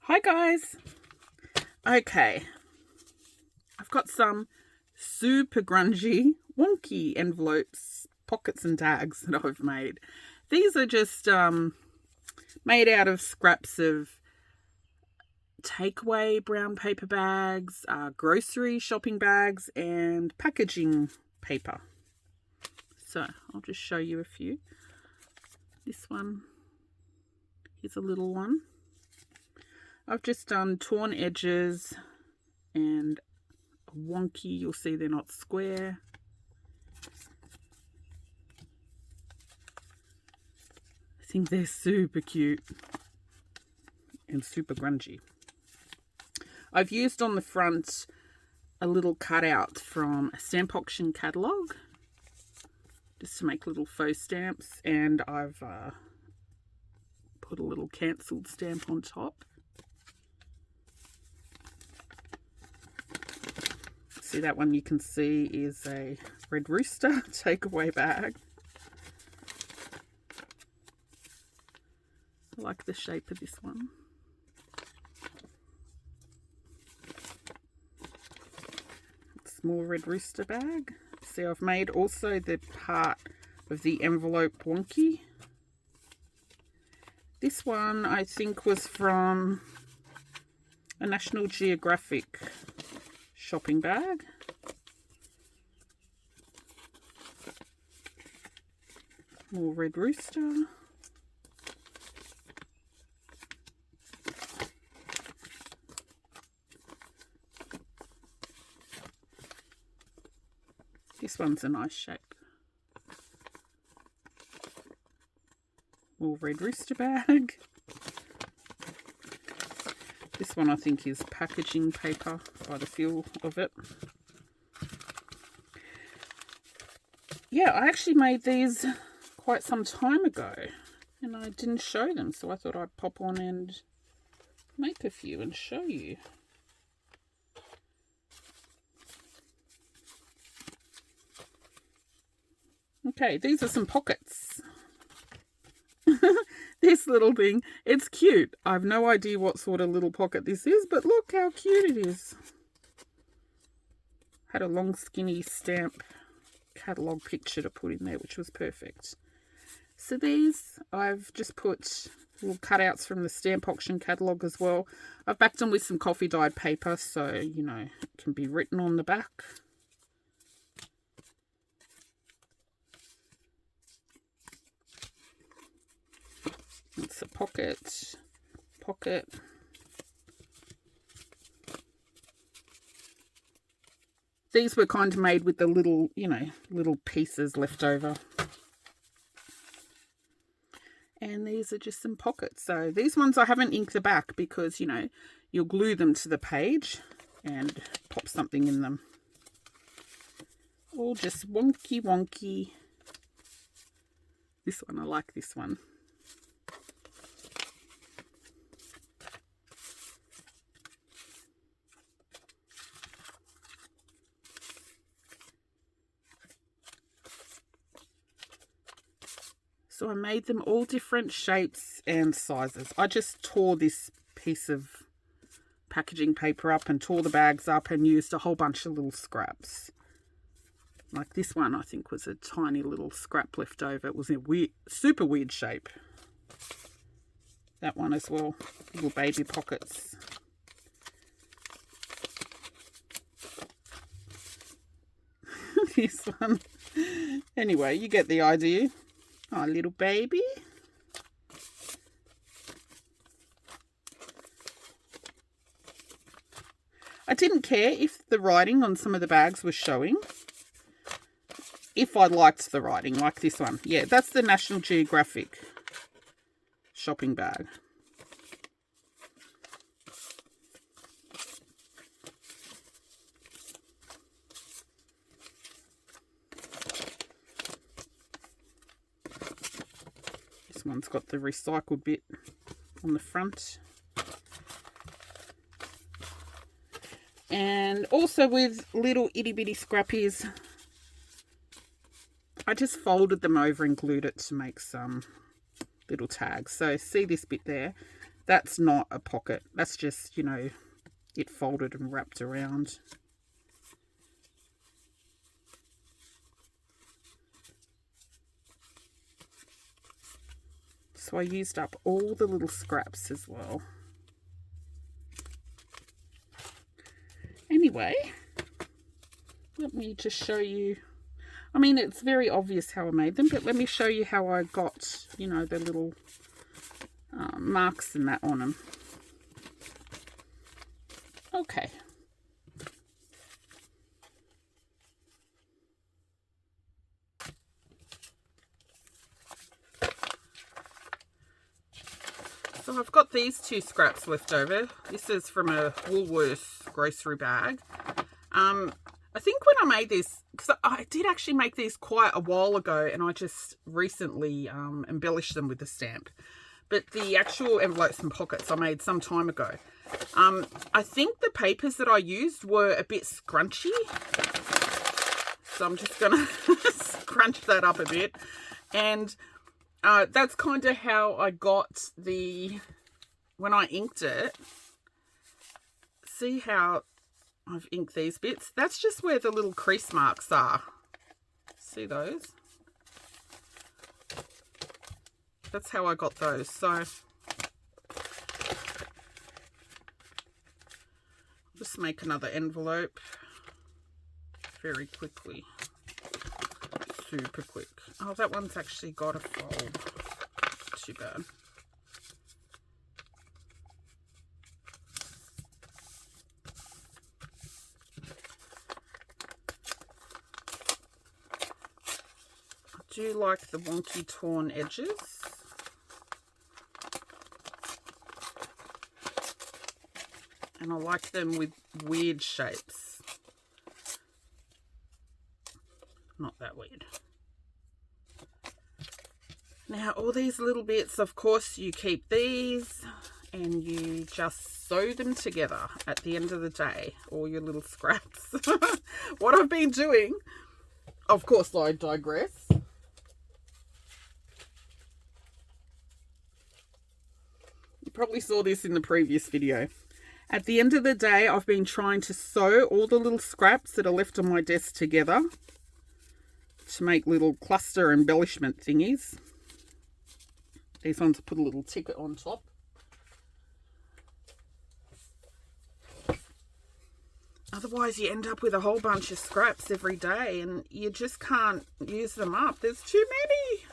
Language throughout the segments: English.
Hi guys. Okay, I've got some super grungy wonky envelopes, pockets and tags that I've made. These are just made out of scraps of takeaway brown paper bags, grocery shopping bags, and packaging paper. So I'll just show you a few. This one, here's a little one. I've just done torn edges and wonky. You'll see they're not square. I think they're super cute and super grungy. I've used on the front a little cutout from a stamp auction catalogue just to make little faux stamps, and I've put a little cancelled stamp on top. See, that one you can see is a Red Rooster takeaway bag. I like the shape of this one. Small Red Rooster bag. See, I've made also the part of the envelope wonky. This one I think was from a National Geographic shopping bag. More Red Rooster. This one's a nice shape. More Red Rooster bag. This one I think is packaging paper by the feel of it. Yeah, I actually made these quite some time ago and I didn't show them, so I thought I'd pop on and make a few and show you. Okay, these are some pockets. This little thing, it's cute. I've no idea what sort of little pocket this is, but look how cute it is. Had a long skinny stamp catalogue picture to put in there, which was perfect. So these, I've just put little cutouts from the stamp auction catalogue as well. I've backed them with some coffee dyed paper, so, you know, it can be written on the back. It's a pocket. These were kind of made with the little, you know, little pieces left over. And these are just some pockets. So these ones I haven't inked the back because, you know, you'll glue them to the page and pop something in them. All just wonky. This one, I like this one. So I made them all different shapes and sizes. I just tore this piece of packaging paper up and tore the bags up and used a whole bunch of little scraps. Like this one, I think was a tiny little scrap left over. It was a weird, super weird shape. That one as well, little baby pockets. This one. Anyway, you get the idea. Oh, little baby. I didn't care if the writing on some of the bags was showing. If I liked the writing, like this one. Yeah, that's the National Geographic shopping bag. This one's got the recycled bit on the front. And also with little itty bitty scrappies, I just folded them over and glued it to make some little tags. So see this bit there? That's not a pocket. That's just, you know, it folded and wrapped around. So I used up all the little scraps as well. Anyway, let me just show you. I mean, it's very obvious how I made them, but let me show you how I got, you know, the little marks and that on them. Okay. So I've got these 2 scraps left over. This is from a Woolworths grocery bag. I think when I made this, because I did actually make these quite a while ago, and I just recently embellished them with the stamp. But the actual envelopes and pockets I made some time ago. I think the papers that I used were a bit scrunchy. So I'm just going to scrunch that up a bit. And that's kind of how I got the, when I inked it, see how I've inked these bits? That's just where the little crease marks are. See those? That's how I got those. So just make another envelope very quickly. Super quick. Oh, that one's actually got a fold. Too bad. I do like the wonky torn edges. And I like them with weird shapes. Not that weird. Now, all these little bits, of course, you keep these and you just sew them together at the end of the day, all your little scraps. What I've been doing, of course, I digress. You probably saw this in the previous video. At the end of the day, I've been trying to sew all the little scraps that are left on my desk together to make little cluster embellishment thingies. These ones I put a little ticket on top. Otherwise you end up with a whole bunch of scraps every day and you just can't use them up. There's too many.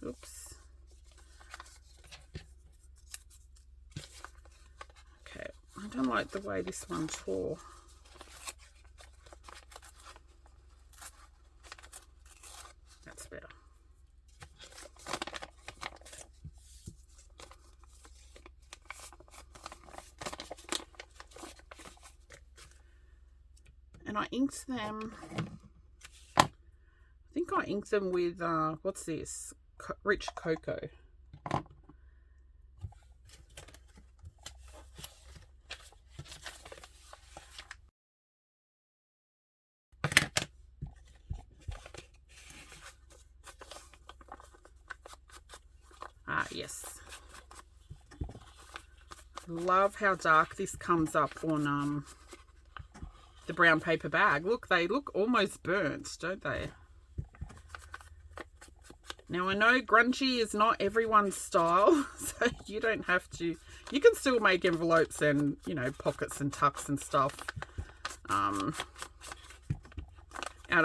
Oops. Okay, I don't like the way this one tore. That's better. And I inked them, I think I inked them with, what's this? Rich cocoa. Ah, yes. Love how dark this comes up on the brown paper bag. Look, they look almost burnt, don't they? Now, I know grungy is not everyone's style, so you don't have to. You can still make envelopes and, you know, pockets and tucks and stuff out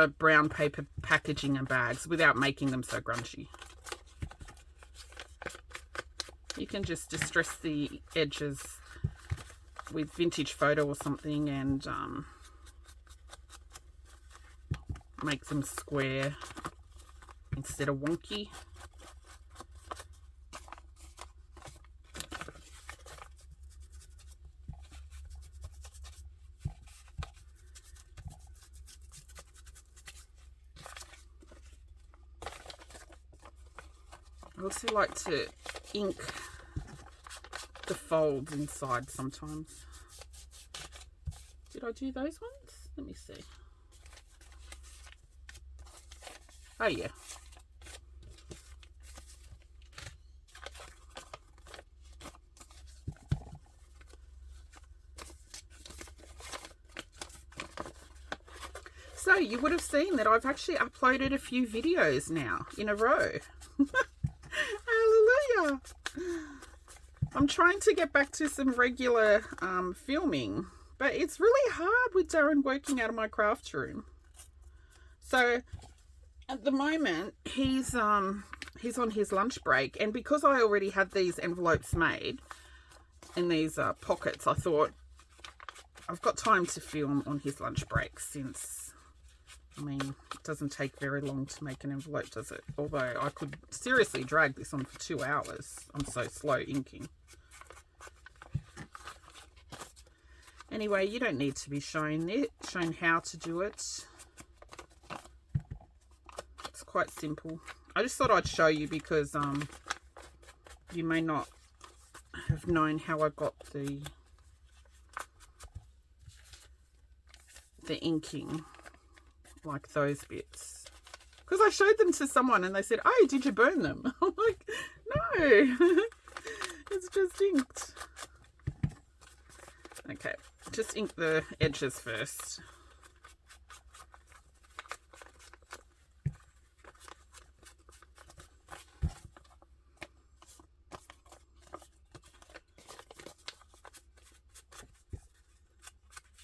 of brown paper packaging and bags without making them so grungy. You can just distress the edges with vintage photo or something and make them square instead of wonky. I also like to ink the folds inside sometimes. Did I do those ones? Let me see. Oh yeah. So you would have seen that I've actually uploaded a few videos now in a row. Hallelujah. I'm trying to get back to some regular filming, but it's really hard with Darren working out of my craft room. So at the moment he's on his lunch break, and because I already had these envelopes made in these pockets, I thought I've got time to film on his lunch break, since I mean, it doesn't take very long to make an envelope, does it? Although I could seriously drag this on for 2 hours. I'm so slow inking. Anyway, you don't need to be shown how to do it. It's quite simple. I just thought I'd show you because you may not have known how I got the inking. Like those bits, because I showed them to someone and they said, "Oh, did you burn them?" I'm like, no, it's just inked. Okay, just ink the edges first.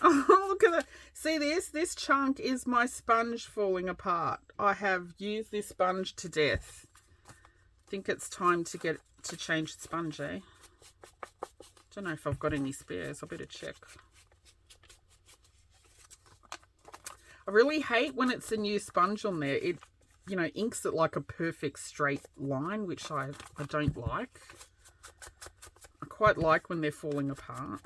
Oh, look at that. See this chunk is my sponge falling apart. I have used this sponge to death. I think it's time to change the sponge, eh? Don't know if I've got any spares. I better check. I really hate when it's a new sponge on there. It, you know, inks it like a perfect straight line, which I don't like. I quite like when they're falling apart.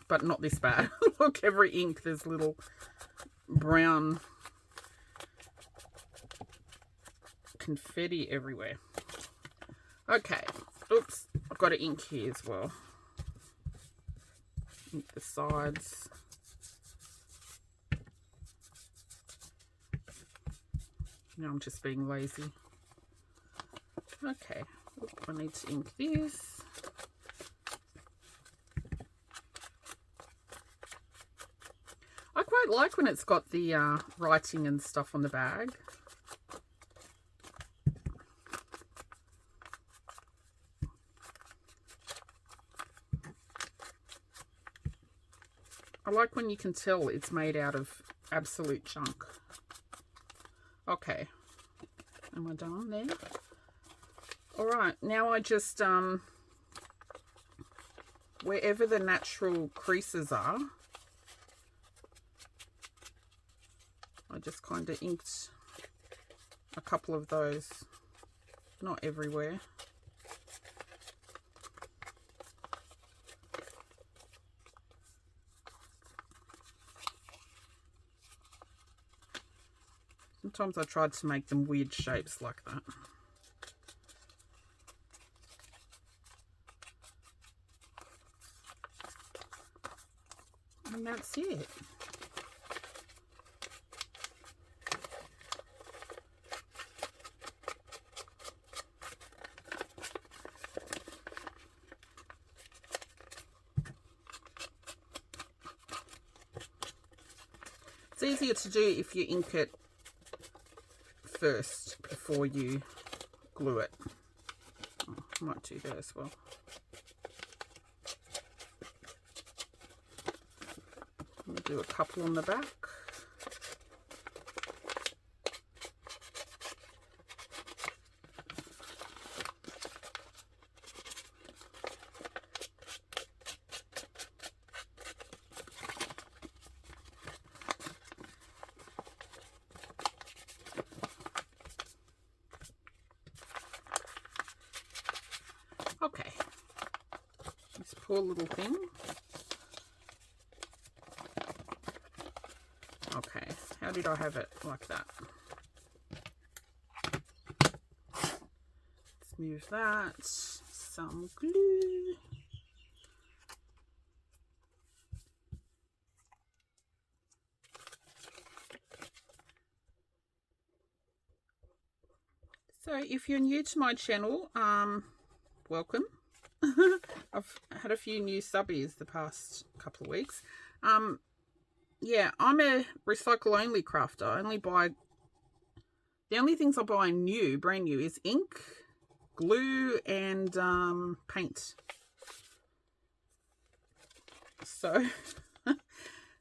But not this bad. Look, every ink, there's little brown confetti everywhere. Okay. Oops. I've got to ink here as well. Ink the sides. Now I'm just being lazy. Okay. Oop, I need to ink this. I quite like when it's got the writing and stuff on the bag. I like when you can tell it's made out of absolute junk. Okay. Am I done there? Alright, now I just, wherever the natural creases are, I just kind of inked a couple of those, not everywhere. Sometimes I tried to make them weird shapes like that. And that's it. It's easier to do if you ink it first before you glue it. Oh, I might do that as well. I'm going to do a couple on the back. Okay, this poor little thing. Okay, how did I have it like that? Let's move that. Some glue. So if you're new to my channel, welcome. I've had a few new subbies the past couple of weeks. Yeah, I'm a recycle only crafter. I only buy, the only things I buy new, brand new, is ink, glue, and paint. So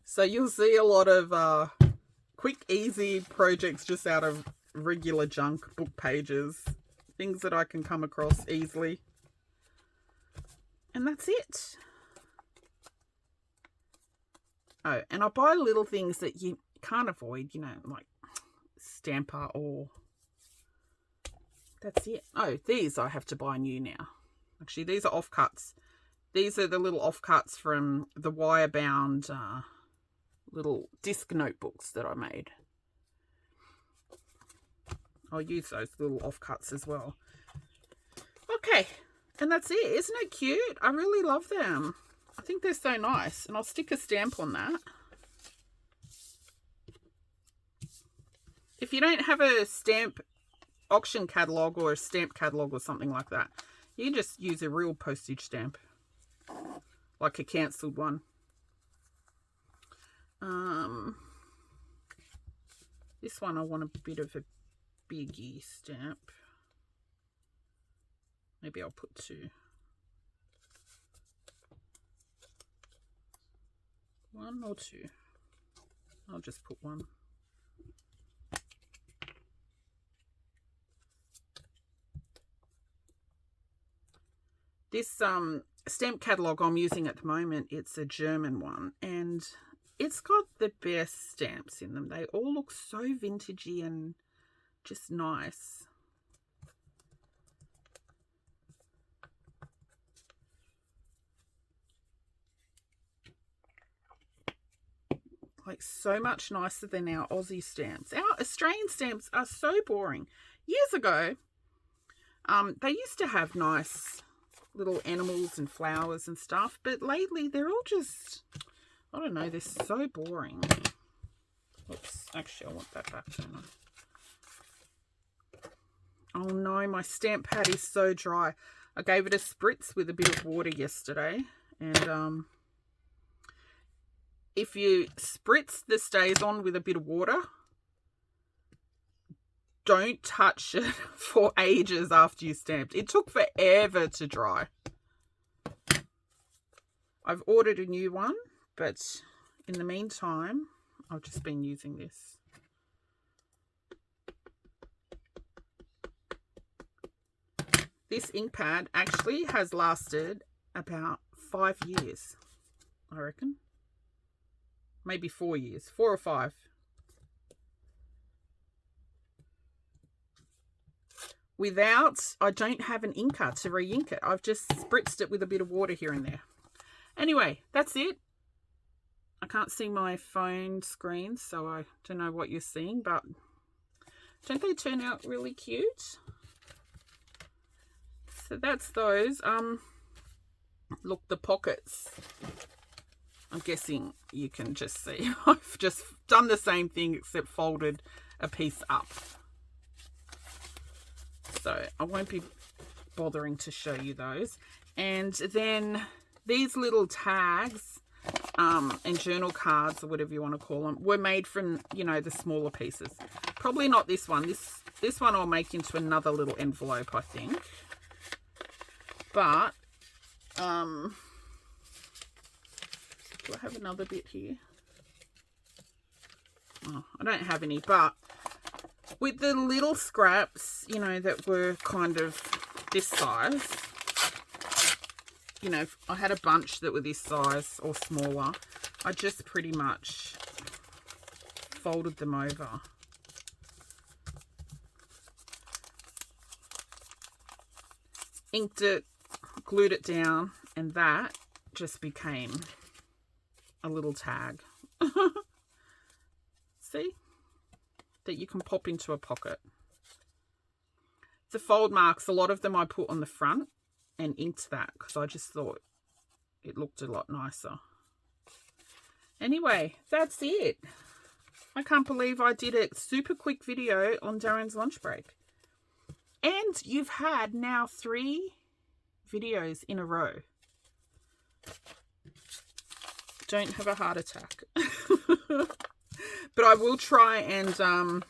so you'll see a lot of quick, easy projects just out of regular junk book pages, things that I can come across easily. And that's it. Oh, and I buy little things that you can't avoid, you know, like stamper or... That's it. Oh, these I have to buy new now. Actually, these are offcuts. These are the little offcuts from the wire-bound little disc notebooks that I made. I'll use those little offcuts as well. Okay, and that's it. Isn't it cute? I really love them. I think they're so nice, and I'll stick a stamp on that. If you don't have a stamp auction catalogue or a stamp catalogue or something like that, you can just use a real postage stamp, like a cancelled one. This one I want a bit of a biggie stamp. Maybe I'll put 2. 1 or 2. I'll just put 1. This stamp catalogue I'm using at the moment, it's a German one, and it's got the best stamps in them. They all look so vintagey and just nice. Like so much nicer than our Aussie stamps. Our Australian stamps are so boring. Years ago, they used to have nice little animals and flowers and stuff, but lately they're all just, I don't know, they're so boring. Oops, actually I want that back, don't I? Oh no, my stamp pad is so dry. I gave it a spritz with a bit of water yesterday, and if you spritz the StazOn with a bit of water, don't touch it for ages after you stamped. It took forever to dry. I've ordered a new one, but in the meantime, I've just been using this. This ink pad actually has lasted about 5 years, I reckon. Maybe 4 years, 4 or 5. I don't have an inker to re-ink it. I've just spritzed it with a bit of water here and there. Anyway, that's it. I can't see my phone screen, so I don't know what you're seeing, but don't they turn out really cute? So that's those. Look, the pockets. I'm guessing you can just see. I've just done the same thing except folded a piece up. So I won't be bothering to show you those. And then these little tags and journal cards, or whatever you want to call them, were made from, you know, the smaller pieces. Probably not this one. This one I'll make into another little envelope, I think. But do I have another bit here? Oh, I don't have any, but with the little scraps, you know, that were kind of this size, you know, I had a bunch that were this size or smaller. I just pretty much folded them over. Inked it, glued it down, and that just became a little tag. See? That you can pop into a pocket. The fold marks, a lot of them I put on the front and inked that because I just thought it looked a lot nicer. Anyway, that's it. I can't believe I did a super quick video on Darren's lunch break. And you've had now 3 videos in a row. Don't have a heart attack. But I will try and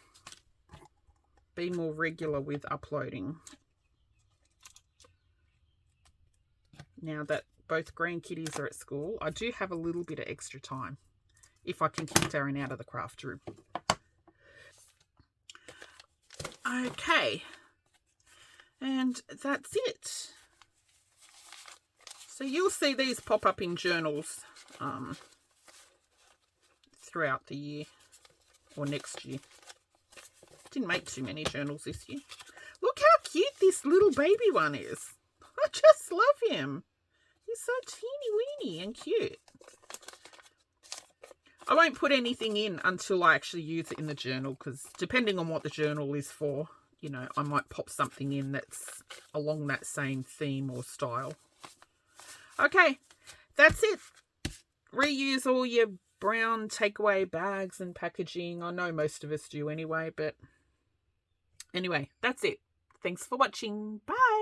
be more regular with uploading. Now that both grandkitties are at school, I do have a little bit of extra time if I can keep Darren out of the craft room. Okay. And that's it. So you'll see these pop up in journals throughout the year or next year. Didn't make too many journals this year. Look how cute this little baby one is. I just love him. He's so teeny weeny and cute. I won't put anything in until I actually use it in the journal, because depending on what the journal is for, you know, I might pop something in that's along that same theme or style. Okay, that's it. Reuse all your brown takeaway bags and packaging. I know most of us do anyway, but anyway, that's it. Thanks for watching. Bye.